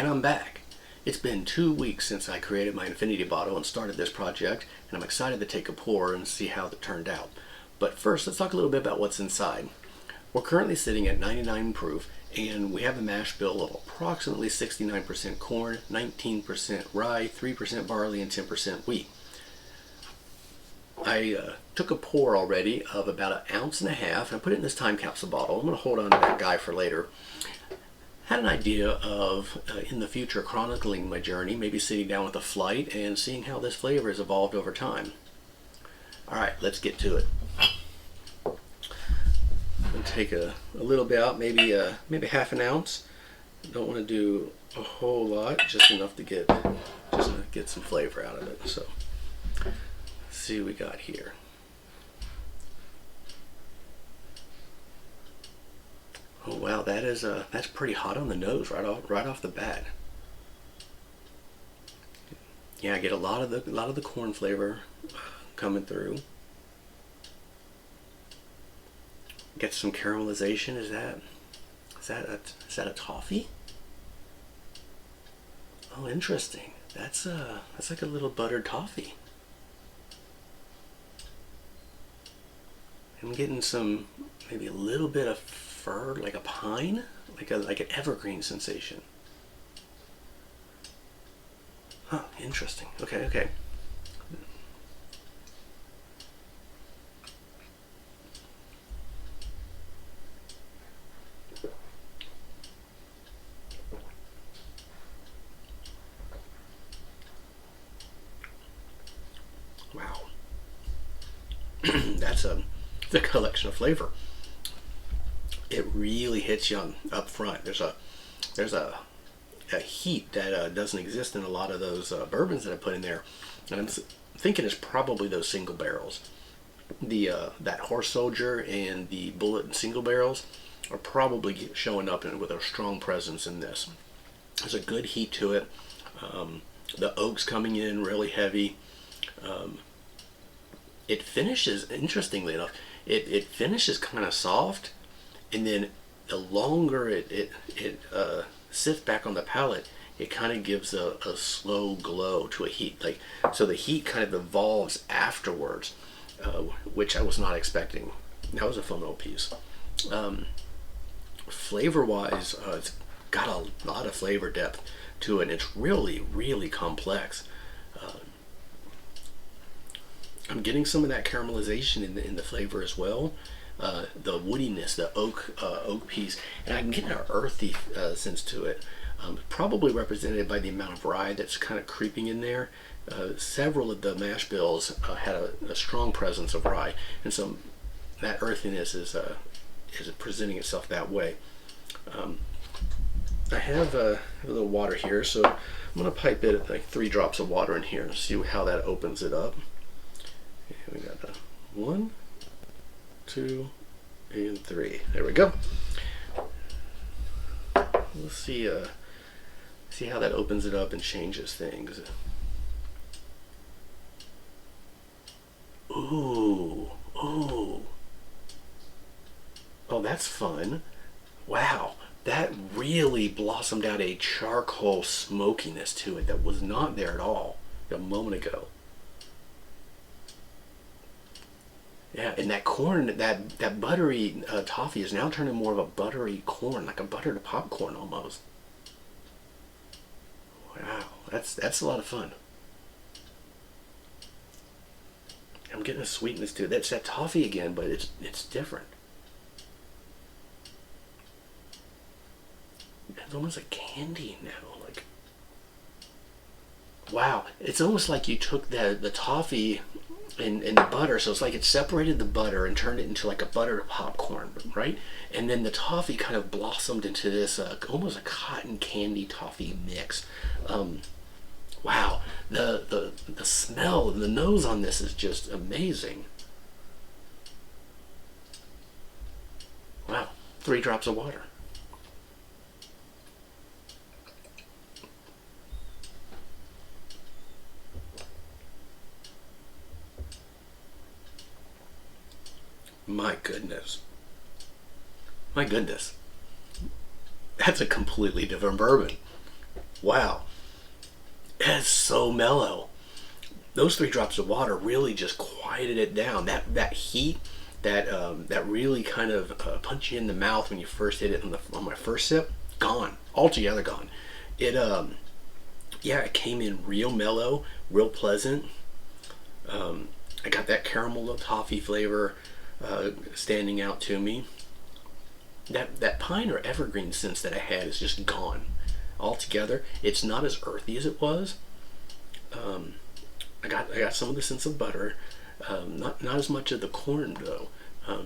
And I'm back. It's been 2 weeks since I created my infinity bottle and started this project, and I'm excited to take a pour and see how it turned out. But first, let's talk a little bit about what's inside. We're currently sitting at 99 proof, and we have a mash bill of approximately 69% corn, 19% rye, 3% barley, and 10% wheat. I took a pour already of about 1.5 ounces, and I put it in this time capsule bottle. I'm going to hold on to that guy for later. Had an idea of, in the future, chronicling my journey, maybe sitting down with a flight and seeing how this flavor has evolved over time. Alright, let's get to it. I'm going to take a little bit out, maybe 1/2 ounce. Don't want to do a whole lot, just enough to get some flavor out of it. So, let's see what we got here. Oh wow, that's pretty hot on the nose right off the bat. Yeah, I get a lot of the corn flavor coming through. Get some caramelization. Is that a toffee? Oh, interesting. That's like a little buttered toffee. I'm getting some, maybe a little bit of fir, like a pine, like an evergreen sensation. Huh, interesting. Okay. Wow. That's the collection of flavor. It really hits you up front. There's a heat that doesn't exist in a lot of those bourbons that I put in there, and I'm thinking it's probably those single barrels. That Horse Soldier and the Bullet and single barrels are probably showing up with a strong presence in this. There's a good heat to it. The oak's coming in really heavy. It finishes, interestingly enough, it finishes kind of soft, and then the longer it sits back on the palate, it kind of gives a slow glow to a heat. So the heat kind of evolves afterwards, which I was not expecting. That was a fun little piece. Flavor-wise, it's got a lot of flavor depth to it, and it's really, really complex. I'm getting some of that caramelization in the flavor as well. The woodiness, the oak piece, and I'm getting an earthy sense to it. Probably represented by the amount of rye that's kind of creeping in there. Several of the mash bills had a strong presence of rye, and so that earthiness is presenting itself that way. I have a little water here, so I'm going to pipe it like 3 drops of water in here and see how that opens it up. And we got 1, 2, and 3. There we go. Let's see how that opens it up and changes things. Ooh. Oh, that's fun. Wow, that really blossomed out a charcoal smokiness to it that was not there at all a moment ago. Yeah, and that corn, that buttery toffee is now turning more of a buttery corn, like a buttered popcorn almost. Wow, that's a lot of fun. I'm getting a sweetness to it. That's that toffee again, but it's different. It's almost like candy now. Like, wow, it's almost like you took the toffee and the butter, so it's like it separated the butter and turned it into like a buttered popcorn, right? And then the toffee kind of blossomed into this almost a cotton candy toffee mix. Wow, the smell, the nose on this is just amazing. Wow, 3 drops of water. My goodness. My goodness. That's a completely different bourbon. Wow, that's so mellow. Those 3 drops of water really just quieted it down. That heat, that really kind of punch you in the mouth when you first hit it on my first sip, gone, altogether gone. It yeah, it came in real mellow, real pleasant. I got that caramel toffee flavor standing out to me. That pine or evergreen sense that I had is just gone altogether. It's not as earthy as it was. I got some of the sense of butter, not as much of the corn though.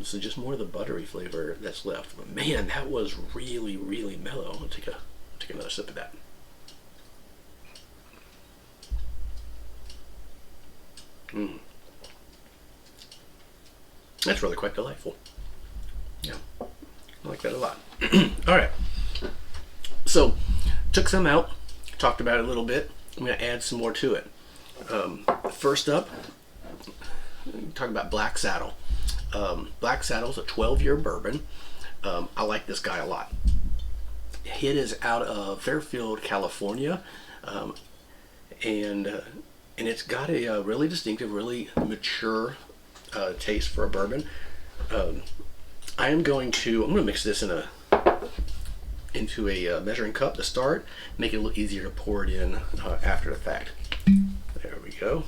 So just more of the buttery flavor that's left. But man, that was really, really mellow. I'm gonna take another sip of that. Mm. That's really quite delightful. Yeah, I like that a lot. All right, so took some out, talked about it a little bit. I'm gonna add some more to it. First up, talk about Black Saddle. Black Saddle's a 12-year bourbon. I like this guy a lot. It is out of Fairfield, California, and it's got a really distinctive, really mature taste for a bourbon. I'm going to mix this into a measuring cup to start, make it a little easier to pour it in after the fact. There we go.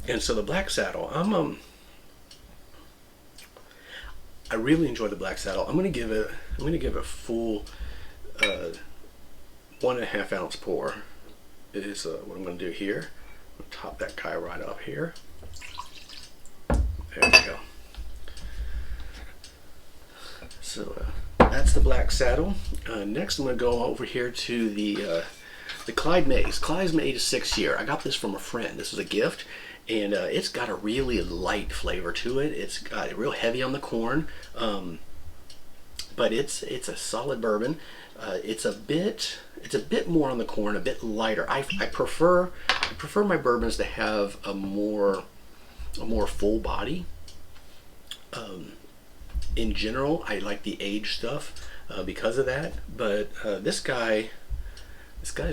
And so the Black Saddle, I really enjoy the Black Saddle. I'm gonna give it a full 1.5 ounce pour. Is what I'm gonna do here. I'm gonna top that guy right up here. There we go. So that's the Black Saddle. Next, I'm gonna go over here to the Clyde Mays. Clyde Mays 6-year. I got this from a friend. This was a gift, and it's got a really light flavor to it. It's got real heavy on the corn, but it's a solid bourbon. It's a bit more on the corn, a bit lighter. I prefer my bourbons to have a more full body. In general, I like the aged stuff because of that. But this guy's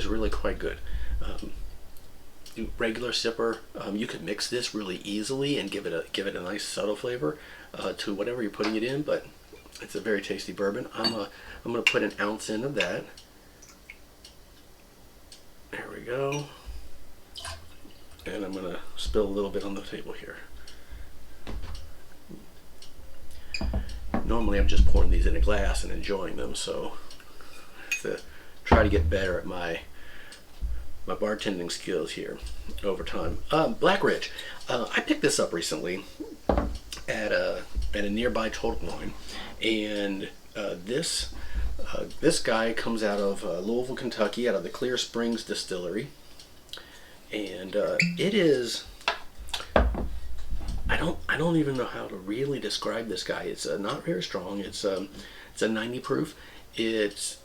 really quite good. Regular sipper, you can mix this really easily and give it a nice subtle flavor to whatever you're putting it in. But it's a very tasty bourbon. I'm gonna put an ounce in of that. There we go. And I'm gonna spill a little bit on the table here. Normally I'm just pouring these in a glass and enjoying them, so I have to try to get better at my bartending skills here over time. Black Ridge. I picked this up recently at a nearby Total Wine, and this guy comes out of Louisville, Kentucky, out of the Clear Springs Distillery, and it is. I don't even know how to really describe this guy. It's not very strong. It's a 90 proof. It's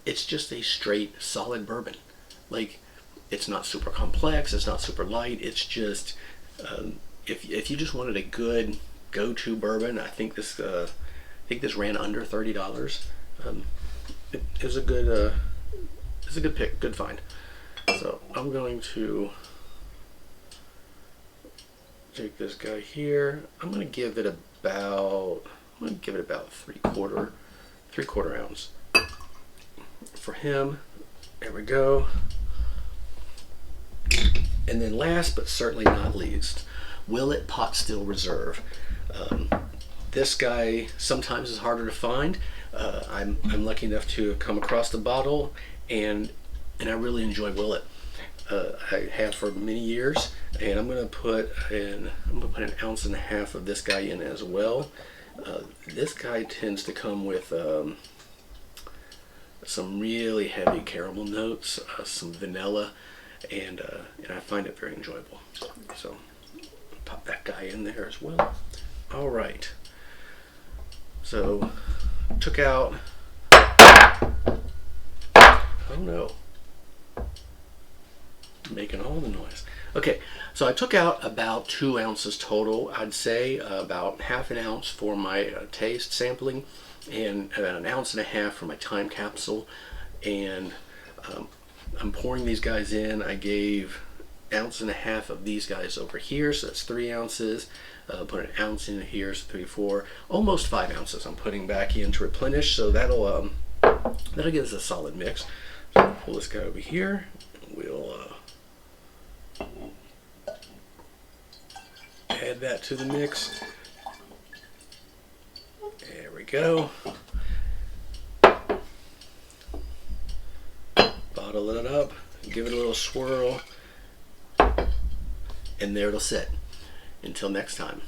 just a straight solid bourbon. Like, it's not super complex. It's not super light. It's just if you just wanted a good go-to bourbon, I think this ran under $30. It was a good pick, good find. So I'm going to take this guy here. I'm going to give it about 3/4 ounce for him. There we go. And then last but certainly not least, Willet Pot Still Reserve. This guy sometimes is harder to find. I'm lucky enough to come across the bottle, and I really enjoy Willet. I have for many years, and I'm gonna put an ounce and a half of this guy in as well. This guy tends to come with some really heavy caramel notes, some vanilla, and I find it very enjoyable. So pop that guy in there as well. All right. So took out. Oh no. Making all the noise. Okay, so I took out about 2 ounces total. I'd say about half an ounce for my taste sampling, and about 1.5 ounces for my time capsule, and I'm pouring these guys in. I gave 1.5 ounces of these guys over here, so that's 3 ounces. Put an ounce in here, so 3, 4, almost 5 ounces. I'm putting back in to replenish, so that'll give us a solid mix. So I'll pull this guy over here. We'll add that to the mix. There we go. Bottle it up, give it a little swirl, and there it'll sit. Until next time.